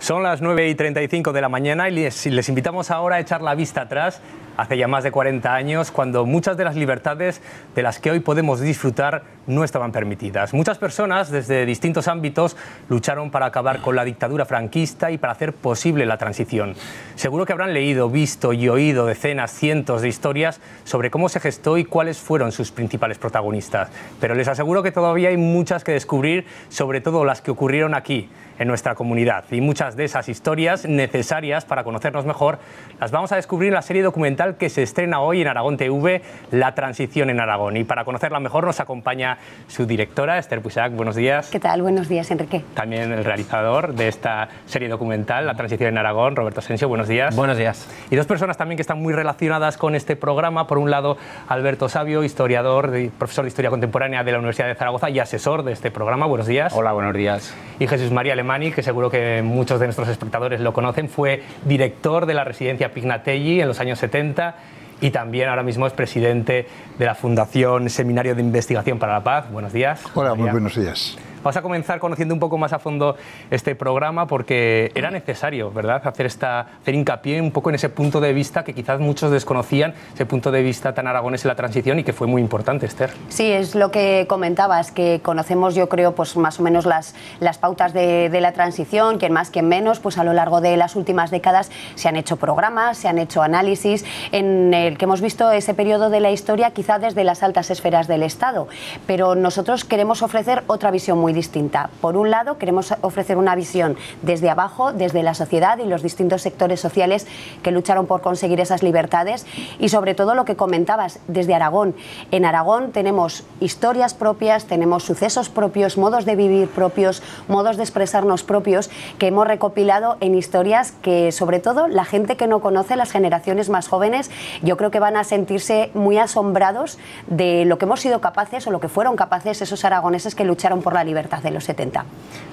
Son las 9:35 de la mañana y les invitamos ahora a echar la vista atrás, hace ya más de 40 años, cuando muchas de las libertades de las que hoy podemos disfrutar no estaban permitidas. Muchas personas, desde distintos ámbitos, lucharon para acabar con la dictadura franquista y para hacer posible la transición. Seguro que habrán leído, visto y oído decenas, cientos de historias sobre cómo se gestó y cuáles fueron sus principales protagonistas. Pero les aseguro que todavía hay muchas que descubrir, sobre todo las que ocurrieron aquí, en nuestra comunidad. Y muchas de esas historias necesarias para conocernos mejor las vamos a descubrir en la serie documental que se estrena hoy en Aragón TV, La Transición en Aragón. Y para conocerla mejor nos acompaña su directora, Esther Puisac. Buenos días. ¿Qué tal? Buenos días, Enrique. También el realizador de esta serie documental, La Transición en Aragón, Roberto Asensio. Buenos días. Buenos días. Y dos personas también que están muy relacionadas con este programa. Por un lado, Alberto Sabio, historiador, profesor de Historia Contemporánea de la Universidad de Zaragoza y asesor de este programa. Buenos días. Hola, buenos días. Y Jesús María Alemany, que seguro que muchos de nuestros espectadores lo conocen, fue director de la residencia Pignatelli en los años 70 y también ahora mismo es presidente de la Fundación Seminario de Investigación para la Paz. Buenos días. Hola, muy buenos días. Vamos a comenzar conociendo un poco más a fondo este programa porque era necesario, ¿verdad?, hacer hincapié un poco en ese punto de vista que quizás muchos desconocían, ese punto de vista tan aragonés en la transición y que fue muy importante, Esther. Sí, es lo que comentabas, que conocemos, yo creo, pues más o menos las pautas de la transición, quien más, quien menos, pues a lo largo de las últimas décadas se han hecho programas, se han hecho análisis en el que hemos visto ese periodo de la historia quizá desde las altas esferas del Estado, pero nosotros queremos ofrecer otra visión muy distinta. Por un lado, queremos ofrecer una visión desde abajo, desde la sociedad y los distintos sectores sociales que lucharon por conseguir esas libertades y sobre todo lo que comentabas, desde Aragón. En Aragón tenemos historias propias, tenemos sucesos propios, modos de vivir propios, modos de expresarnos propios que hemos recopilado en historias que sobre todo la gente que no conoce, las generaciones más jóvenes, yo creo que van a sentirse muy asombrados de lo que hemos sido capaces o lo que fueron capaces esos aragoneses que lucharon por la libertad de los 70.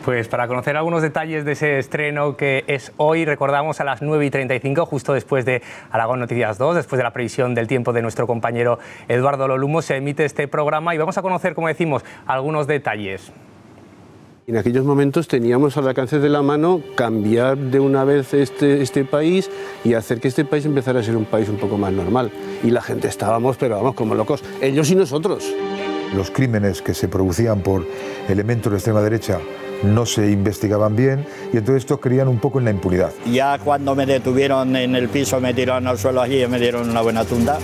Pues para conocer algunos detalles de ese estreno que es hoy, recordamos a las 9:35, justo después de Aragón Noticias 2, después de la previsión del tiempo de nuestro compañero Eduardo Lolumo, se emite este programa y vamos a conocer, como decimos, algunos detalles. En aquellos momentos teníamos al alcance de la mano cambiar de una vez este país y hacer que este país empezara a ser un país un poco más normal. Y la gente estábamos, pero vamos, como locos, ellos y nosotros. Los crímenes que se producían por elementos de extrema derecha no se investigaban bien y entonces estos creían un poco en la impunidad. Ya cuando me detuvieron en el piso, me tiraron al suelo allí y me dieron una buena tunda.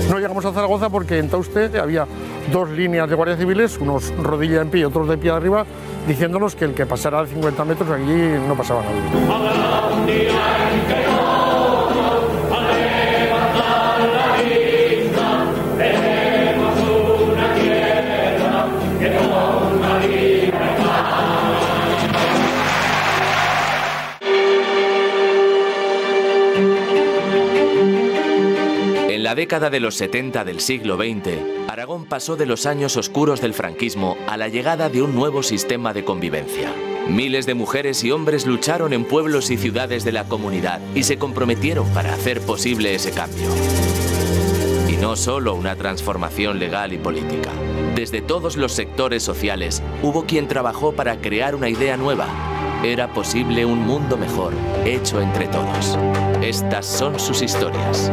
No llegamos a Zaragoza porque en Tauste había dos líneas de guardias civiles, unos rodilla en pie y otros de pie arriba, diciéndonos que el que pasara 50 metros aquí no pasaba nadie. En la década de los 70 del siglo XX, Aragón pasó de los años oscuros del franquismo a la llegada de un nuevo sistema de convivencia. Miles de mujeres y hombres lucharon en pueblos y ciudades de la comunidad y se comprometieron para hacer posible ese cambio. Y no solo una transformación legal y política. Desde todos los sectores sociales hubo quien trabajó para crear una idea nueva. Era posible un mundo mejor, hecho entre todos. Estas son sus historias.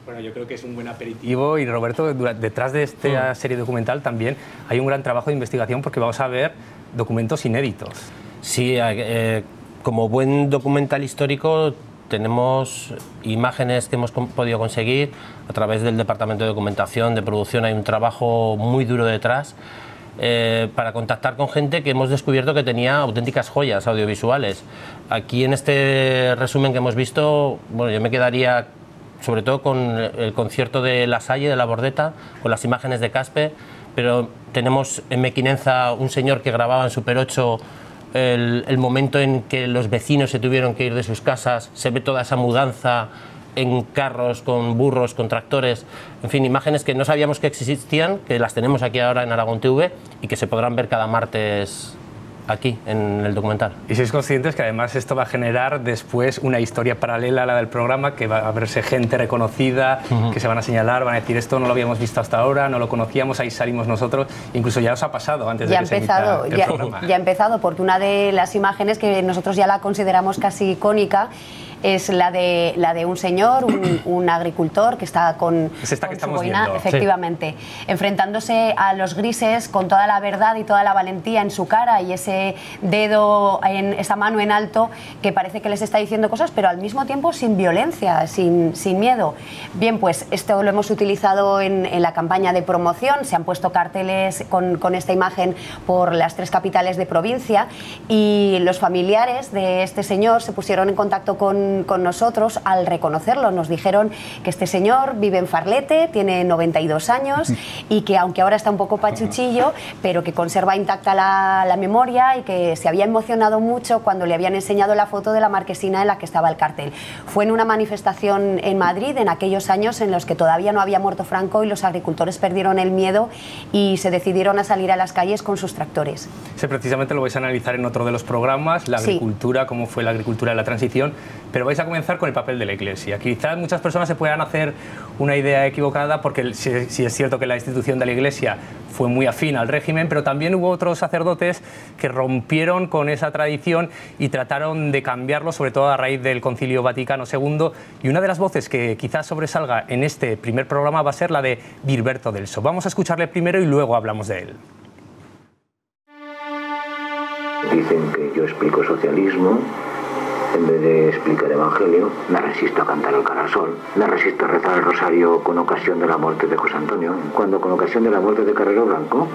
Bueno, yo creo que es un buen aperitivo y Roberto, detrás de esta serie documental también hay un gran trabajo de investigación porque vamos a ver documentos inéditos. Sí, como buen documental histórico tenemos imágenes que hemos podido conseguir a través del Departamento de Documentación, de Producción. Hay un trabajo muy duro detrás para contactar con gente que hemos descubierto que tenía auténticas joyas audiovisuales. Aquí en este resumen que hemos visto, bueno, yo me quedaría sobre todo con el concierto de La Salle, de La Bordeta, con las imágenes de Caspe, pero tenemos en Mequinenza un señor que grababa en Super 8 el momento en que los vecinos se tuvieron que ir de sus casas, se ve toda esa mudanza en carros, con burros, con tractores, en fin, imágenes que no sabíamos que existían, que las tenemos aquí ahora en Aragón TV y que se podrán ver cada martes aquí, en el documental. Y sois conscientes que además esto va a generar después una historia paralela a la del programa, que va a verse gente reconocida, que se van a señalar, van a decir esto no lo habíamos visto hasta ahora, no lo conocíamos, ahí salimos nosotros, incluso ya os ha pasado antes de que se emita el programa. Ya ha empezado, porque una de las imágenes que nosotros ya la consideramos casi icónica es la de un señor, un agricultor que está con su boina, efectivamente, enfrentándose a los grises con toda la verdad y toda la valentía en su cara, y ese dedo, esa mano en alto que parece que les está diciendo cosas, pero al mismo tiempo sin violencia, sin miedo. Bien, pues esto lo hemos utilizado en la campaña de promoción, se han puesto carteles con esta imagen por las 3 capitales de provincia, y los familiares de este señor se pusieron en contacto con nosotros al reconocerlo. Nos dijeron que este señor vive en Farlete, tiene 92 años y que aunque ahora está un poco pachuchillo, pero que conserva intacta la memoria, y que se había emocionado mucho cuando le habían enseñado la foto de la marquesina en la que estaba el cartel. Fue en una manifestación en Madrid en aquellos años en los que todavía no había muerto Franco y los agricultores perdieron el miedo y se decidieron a salir a las calles con sus tractores. Sí, precisamente lo vais a analizar en otro de los programas, la agricultura, cómo fue la agricultura de la transición, pero vais a comenzar con el papel de la Iglesia. Quizás muchas personas se puedan hacer una idea equivocada, porque sí es cierto que la institución de la Iglesia fue muy afín al régimen, pero también hubo otros sacerdotes que rompieron con esa tradición y trataron de cambiarlo, sobre todo a raíz del Concilio Vaticano II, y una de las voces que quizás sobresalga en este primer programa va a ser la de Birberto Delso. Vamos a escucharle primero y luego hablamos de él. Dicen que yo explico socialismo en vez de explicar evangelio. Me resisto a cantar el Cara al Sol, me resisto a rezar el rosario con ocasión de la muerte de José Antonio. Cuando con ocasión de la muerte de Carrero Blanco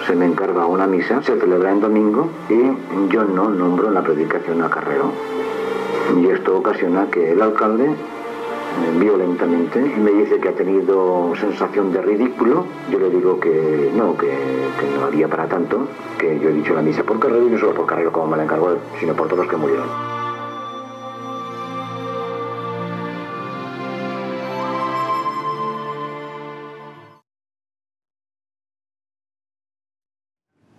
se me encarga una misa, se celebra en domingo y yo no nombro en la predicación a Carrero. Y esto ocasiona que el alcalde violentamente me dice que ha tenido sensación de ridículo. Yo le digo que no había para tanto, que yo he dicho la misa por Carrero, y no solo por Carrero como me la encargó él, sino por todos los que murieron.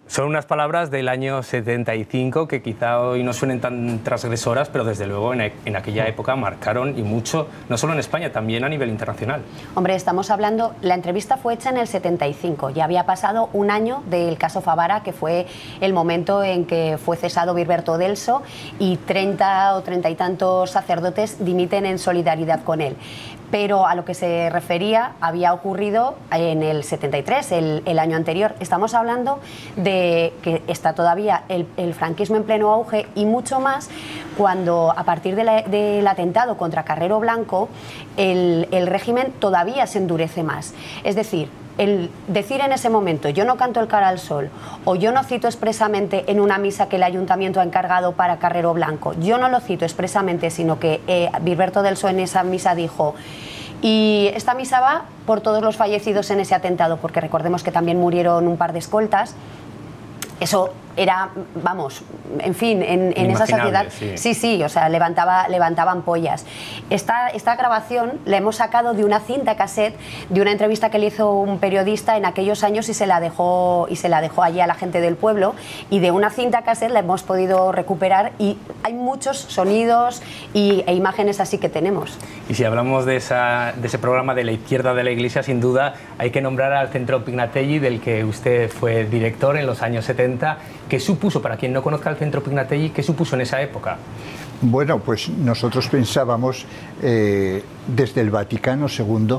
Son unas palabras del año 75 que quizá hoy no suenen tan transgresoras, pero desde luego en aquella época marcaron y mucho, no solo en España, también a nivel internacional. Hombre, estamos hablando, la entrevista fue hecha en el 75, ya había pasado un año del caso Favara, que fue el momento en que fue cesado Birberto Delso, y 30 o 30 y tantos sacerdotes dimiten en solidaridad con él. Pero a lo que se refería había ocurrido en el 73, el año anterior. Estamos hablando de que está todavía el franquismo en pleno auge, y mucho más cuando a partir del atentado contra Carrero Blanco el régimen todavía se endurece más. Es decir, el decir en ese momento yo no canto el Cara al Sol, o yo no cito expresamente en una misa que el ayuntamiento ha encargado para Carrero Blanco, yo no lo cito expresamente, sino que Birberto Delso en esa misa dijo: y esta misa va por todos los fallecidos en ese atentado, porque recordemos que también murieron un par de escoltas. Eso era, vamos, en fin, en esa sociedad, sí, o sea, levantaban pollas. Esta grabación la hemos sacado de una cinta cassette, de una entrevista que le hizo un periodista en aquellos años, y se la dejó allí a la gente del pueblo, y de una cinta cassette la hemos podido recuperar, y hay muchos sonidos e imágenes así que tenemos. Y si hablamos de ese programa de la izquierda de la Iglesia, sin duda hay que nombrar al Centro Pignatelli, del que usted fue director en los años 70. ¿Qué supuso, para quien no conozca el Centro Pignatelli, qué supuso en esa época? Bueno, pues nosotros pensábamos desde el Vaticano II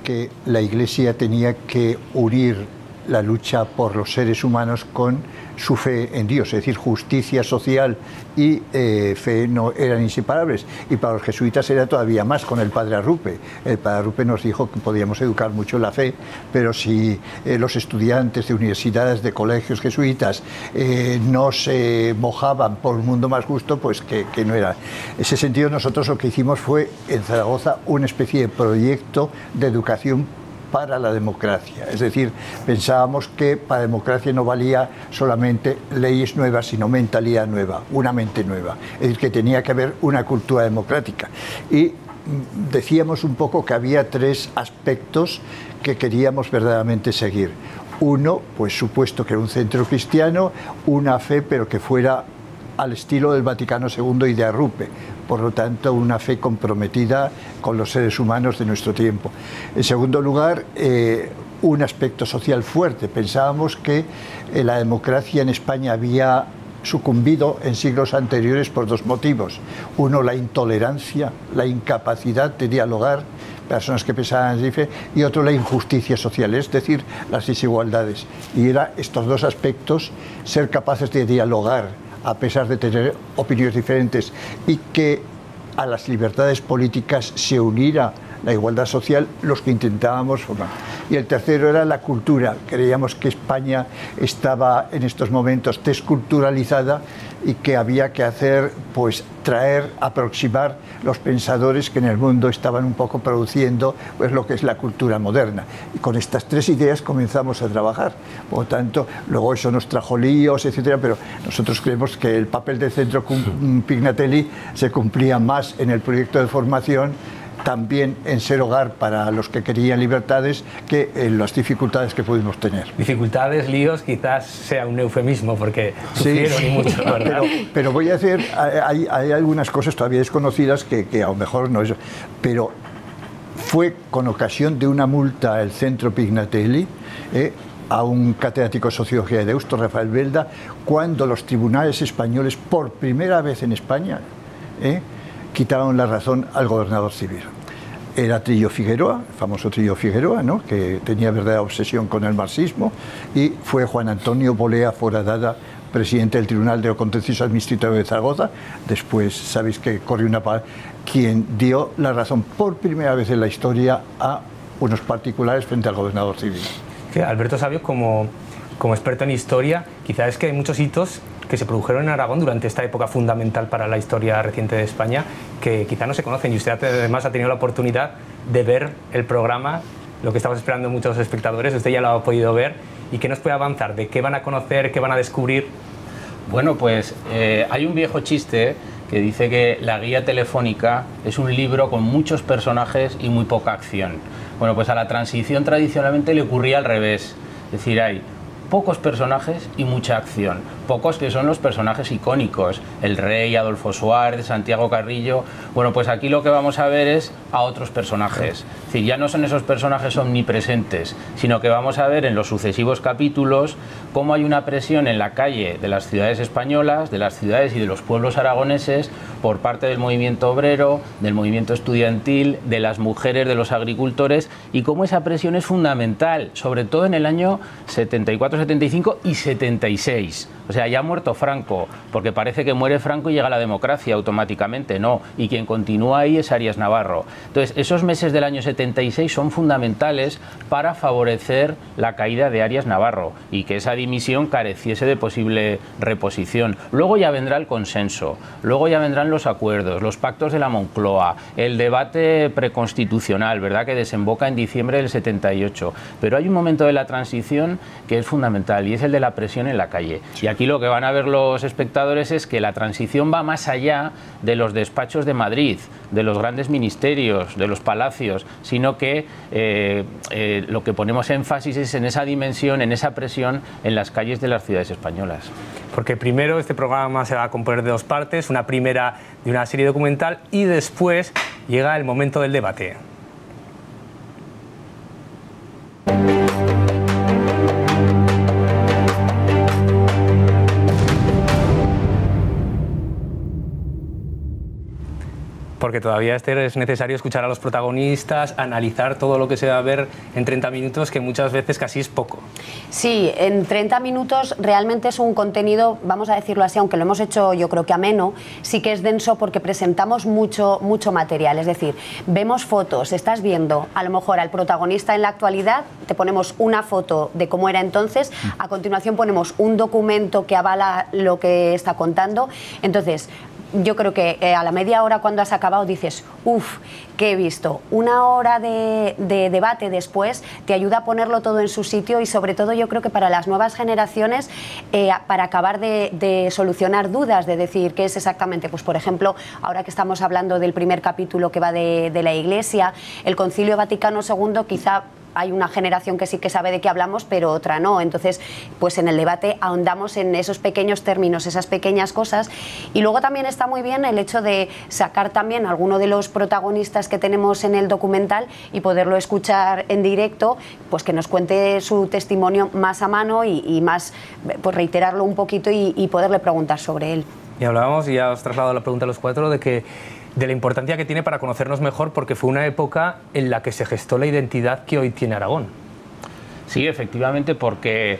que la Iglesia tenía que unir la lucha por los seres humanos con su fe en Dios, es decir, justicia social y fe no eran inseparables, y para los jesuitas era todavía más con el padre Arrupe. El padre Arrupe nos dijo que podíamos educar mucho en la fe, pero si los estudiantes de universidades, de colegios jesuitas no se mojaban por un mundo más justo, pues que no era. En ese sentido, nosotros lo que hicimos fue en Zaragoza una especie de proyecto de educación para la democracia. Es decir, pensábamos que para democracia no valía solamente leyes nuevas, sino mentalidad nueva, una mente nueva. Es decir, que tenía que haber una cultura democrática. Y decíamos un poco que había 3 aspectos que queríamos verdaderamente seguir. Uno, pues supuesto que era un centro cristiano, una fe pero que fuera al estilo del Vaticano II y de Arrupe, por lo tanto una fe comprometida con los seres humanos de nuestro tiempo. En segundo lugar, un aspecto social fuerte. Pensábamos que la democracia en España había sucumbido en siglos anteriores por dos motivos. Uno, la intolerancia, la incapacidad de dialogar, personas que pensaban diferente, y otro, la injusticia social, es decir, las desigualdades. Y era estos dos aspectos, ser capaces de dialogar a pesar de tener opiniones diferentes, y que a las libertades políticas se uniera la igualdad social, los que intentábamos formar. Y el tercero era la cultura. Creíamos que España estaba en estos momentos desculturalizada y que había que hacer, pues traer, aproximar los pensadores que en el mundo estaban un poco produciendo pues lo que es la cultura moderna. Y con estas tres ideas comenzamos a trabajar. Por lo tanto, luego eso nos trajo líos, etcétera, pero nosotros creemos que el papel del Centro Pignatelli se cumplía más en el proyecto de formación, también en ser hogar para los que querían libertades, que en las dificultades que pudimos tener. Dificultades, líos, quizás sea un eufemismo, porque sufrieron y mucho, ¿verdad? Pero voy a decir, hay algunas cosas todavía desconocidas que a lo mejor no es, pero fue con ocasión de una multa al Centro Pignatelli, a un catedrático de Sociología de Deusto, Rafael Belda, cuando los tribunales españoles, por primera vez en España, quitaron la razón al gobernador civil. Era Trillo Figueroa, el famoso Trillo Figueroa, ¿no?, que tenía verdadera obsesión con el marxismo, y fue Juan Antonio Bolea Foradada, presidente del Tribunal de lo Contencioso Administrativo de Zaragoza. Después sabéis que corrió una palabra, quien dio la razón por primera vez en la historia a unos particulares frente al gobernador civil. Que Alberto Sabio, como experto en historia, quizás es que hay muchos hitos que se produjeron en Aragón durante esta época fundamental para la historia reciente de España, que quizá no se conocen, y usted además ha tenido la oportunidad de ver el programa, lo que estamos esperando muchos espectadores, usted ya lo ha podido ver, y ¿qué nos puede avanzar? ¿De qué van a conocer, qué van a descubrir? Bueno, pues hay un viejo chiste que dice que la guía telefónica es un libro con muchos personajes y muy poca acción. Bueno, pues a la transición tradicionalmente le ocurría al revés, es decir, hay pocos personajes y mucha acción. Pocos que son los personajes icónicos, el rey, Adolfo Suárez, Santiago Carrillo. Bueno, pues aquí lo que vamos a ver es a otros personajes. Es decir, ya no son esos personajes omnipresentes, sino que vamos a ver en los sucesivos capítulos cómo hay una presión en la calle de las ciudades españolas, de las ciudades y de los pueblos aragoneses, por parte del movimiento obrero, del movimiento estudiantil, de las mujeres, de los agricultores, y cómo esa presión es fundamental, sobre todo en el año 74, 75 y 76. O sea, ya ha muerto Franco, porque parece que muere Franco y llega la democracia automáticamente. No, y quien continúa ahí es Arias Navarro. Entonces, esos meses del año 76 son fundamentales para favorecer la caída de Arias Navarro y que esa dimisión careciese de posible reposición. Luego ya vendrá el consenso, luego ya vendrán los acuerdos, los pactos de la Moncloa, el debate preconstitucional, ¿verdad?, que desemboca en diciembre del 78. Pero hay un momento de la transición que es fundamental, y es el de la presión en la calle. Y aquí lo que van a ver los espectadores es que la transición va más allá de los despachos de Madrid, de los grandes ministerios, de los palacios, sino que lo que ponemos énfasis es en esa dimensión, en esa presión en las calles de las ciudades españolas. Porque primero este programa se va a componer de dos partes, una primera de una serie documental y después llega el momento del debate. Porque todavía es necesario escuchar a los protagonistas, analizar todo lo que se va a ver en 30 minutos, que muchas veces casi es poco. Sí, en 30 minutos realmente es un contenido, vamos a decirlo así, aunque lo hemos hecho yo creo que ameno, sí que es denso porque presentamos mucho material. Es decir, vemos fotos, estás viendo a lo mejor al protagonista en la actualidad, te ponemos una foto de cómo era entonces, a continuación ponemos un documento que avala lo que está contando. Entonces, yo creo que a la media hora cuando has acabado dices, uff, ¿qué he visto? Una hora de debate después te ayuda a ponerlo todo en su sitio, y sobre todo yo creo que para las nuevas generaciones, para acabar de solucionar dudas, de decir qué es exactamente, pues por ejemplo, ahora que estamos hablando del primer capítulo que va de la Iglesia, el Concilio Vaticano II quizá hay una generación que sí que sabe de qué hablamos, pero otra no. Entonces, pues en el debate ahondamos en esos pequeños términos, esas pequeñas cosas. Y luego también está muy bien el hecho de sacar también a alguno de los protagonistas que tenemos en el documental y poderlo escuchar en directo, pues que nos cuente su testimonio más a mano y más, pues reiterarlo un poquito y poderle preguntar sobre él. Y hablábamos, y ya os traslado la pregunta a los cuatro, de la importancia que tiene para conocernos mejor, porque fue una época en la que se gestó la identidad que hoy tiene Aragón. Sí, efectivamente, porque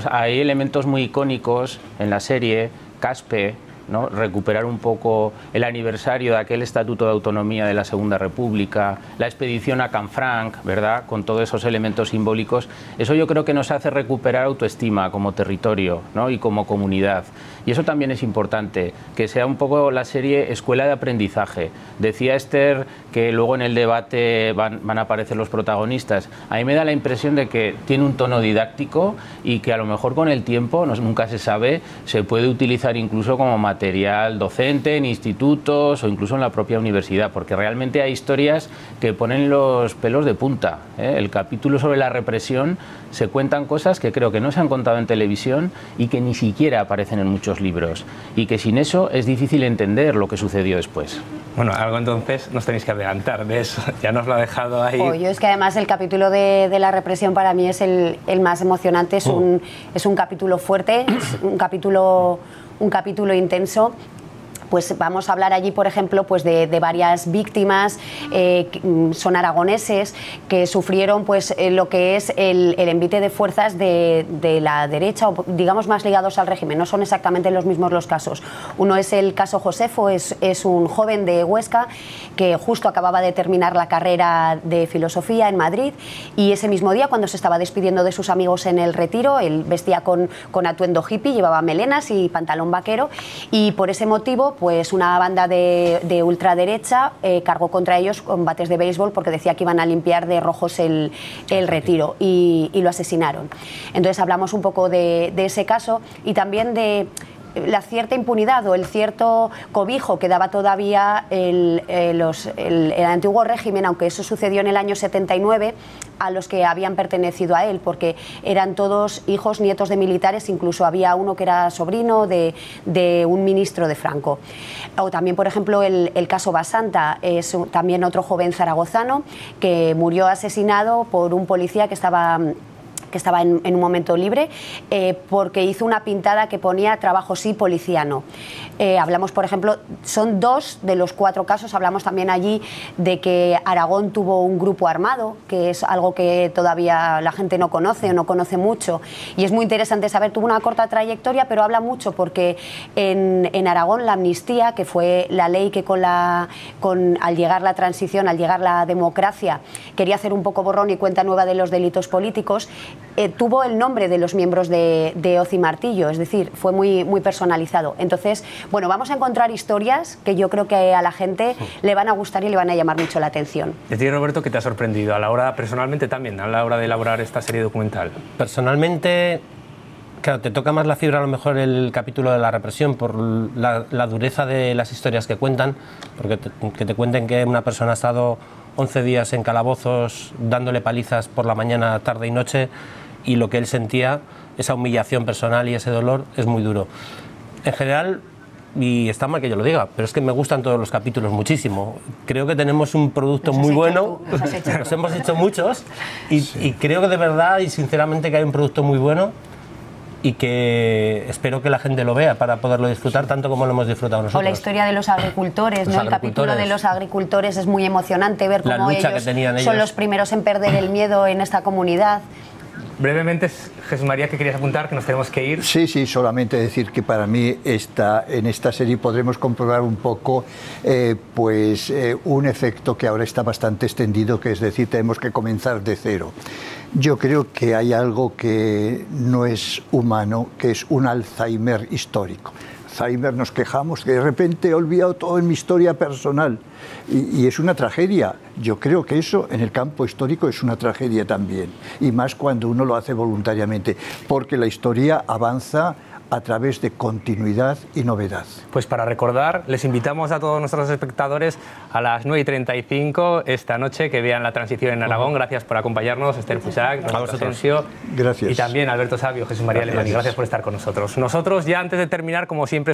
hay elementos muy icónicos en la serie, Caspe, ¿no? Recuperar un poco el aniversario de aquel Estatuto de Autonomía de la Segunda República, la expedición a Canfranc, ¿verdad?, con todos esos elementos simbólicos. Eso yo creo que nos hace recuperar autoestima como territorio, ¿no?, y como comunidad. Y eso también es importante, que sea un poco la serie escuela de aprendizaje. Decía Esther que luego en el debate van a aparecer los protagonistas. A mí me da la impresión de que tiene un tono didáctico y que a lo mejor con el tiempo, nunca se sabe, se puede utilizar incluso como material docente en institutos o incluso en la propia universidad, porque realmente hay historias que ponen los pelos de punta, ¿eh? El capítulo sobre la represión, se cuentan cosas que creo que no se han contado en televisión y que ni siquiera aparecen en muchos libros, y que sin eso es difícil entender lo que sucedió después. Bueno, algo entonces nos tenéis que adelantar de eso, ya nos lo ha dejado ahí. Yo es que además el capítulo de la represión para mí es el más emocionante, es un capítulo fuerte, es un capítulo intenso. Pues vamos a hablar allí, por ejemplo, pues de varias víctimas, son aragoneses, que sufrieron pues lo que es el envite de fuerzas de la derecha, o digamos más ligados al régimen. No son exactamente los mismos los casos. Uno es el caso Josefo, es un joven de Huesca que justo acababa de terminar la carrera de filosofía en Madrid, y ese mismo día, cuando se estaba despidiendo de sus amigos en el Retiro, él vestía con atuendo hippie, llevaba melenas y pantalón vaquero, y por ese motivo pues una banda de ultraderecha cargó contra ellos con bates de béisbol porque decía que iban a limpiar de rojos el Retiro, y lo asesinaron. Entonces hablamos un poco de ese caso y también de la cierta impunidad o el cierto cobijo que daba todavía el antiguo régimen, aunque eso sucedió en el año 79, a los que habían pertenecido a él, porque eran todos hijos, nietos de militares, incluso había uno que era sobrino de un ministro de Franco. O también, por ejemplo, el caso Basanta, es también otro joven zaragozano que murió asesinado por un policía que estaba en un momento libre, porque hizo una pintada que ponía trabajo sí, policía no. Hablamos, por ejemplo, son 2 de los 4 casos. Hablamos también allí de que Aragón tuvo un grupo armado, que es algo que todavía la gente no conoce o no conoce mucho, y es muy interesante saber. Tuvo una corta trayectoria, pero habla mucho porque en Aragón la amnistía, que fue la ley que al llegar la transición, al llegar la democracia, quería hacer un poco borrón y cuenta nueva de los delitos políticos, tuvo el nombre de los miembros de Hoz y Martillo, es decir, fue muy, muy personalizado. Entonces, bueno, vamos a encontrar historias que yo creo que a la gente le van a gustar y le van a llamar mucho la atención. ¿Y a ti, Roberto, qué te ha sorprendido a la hora, personalmente también, a la hora de elaborar esta serie documental? Personalmente, claro, te toca más la fibra a lo mejor el capítulo de la represión por la dureza de las historias que cuentan, porque que te cuenten que una persona ha estado 11 días en calabozos dándole palizas por la mañana, tarde y noche, y lo que él sentía, esa humillación personal y ese dolor, es muy duro. En general, y está mal que yo lo diga, pero es que me gustan todos los capítulos muchísimo. Creo que tenemos un producto muy bueno, nos hemos hecho muchos, y creo que de verdad y sinceramente que hay un producto muy bueno, y que espero que la gente lo vea para poderlo disfrutar tanto como lo hemos disfrutado nosotros. O la historia de los agricultores, ¿no? El capítulo de los agricultores es muy emocionante, ver cómo ellos son los primeros en perder el miedo en esta comunidad. Brevemente, Jesús María, ¿qué querías apuntar? Que nos tenemos que ir. Sí, solamente decir que para mí en esta serie podremos comprobar un poco un efecto que ahora está bastante extendido, que es decir, tenemos que comenzar de cero. Yo creo que hay algo que no es humano, que es un Alzheimer histórico. Alzheimer, nos quejamos que de repente he olvidado todo en mi historia personal, y es una tragedia. Yo creo que eso en el campo histórico es una tragedia también, y más cuando uno lo hace voluntariamente, porque la historia avanza a través de continuidad y novedad. Pues para recordar, les invitamos a todos nuestros espectadores a las 9:35 esta noche que vean la transición en Aragón. Gracias por acompañarnos, Esther Fusac, Roberto Asensio. Gracias. Y también Alberto Sabio, Jesús María Alemany. Gracias por estar con nosotros. Nosotros ya antes de terminar, como siempre,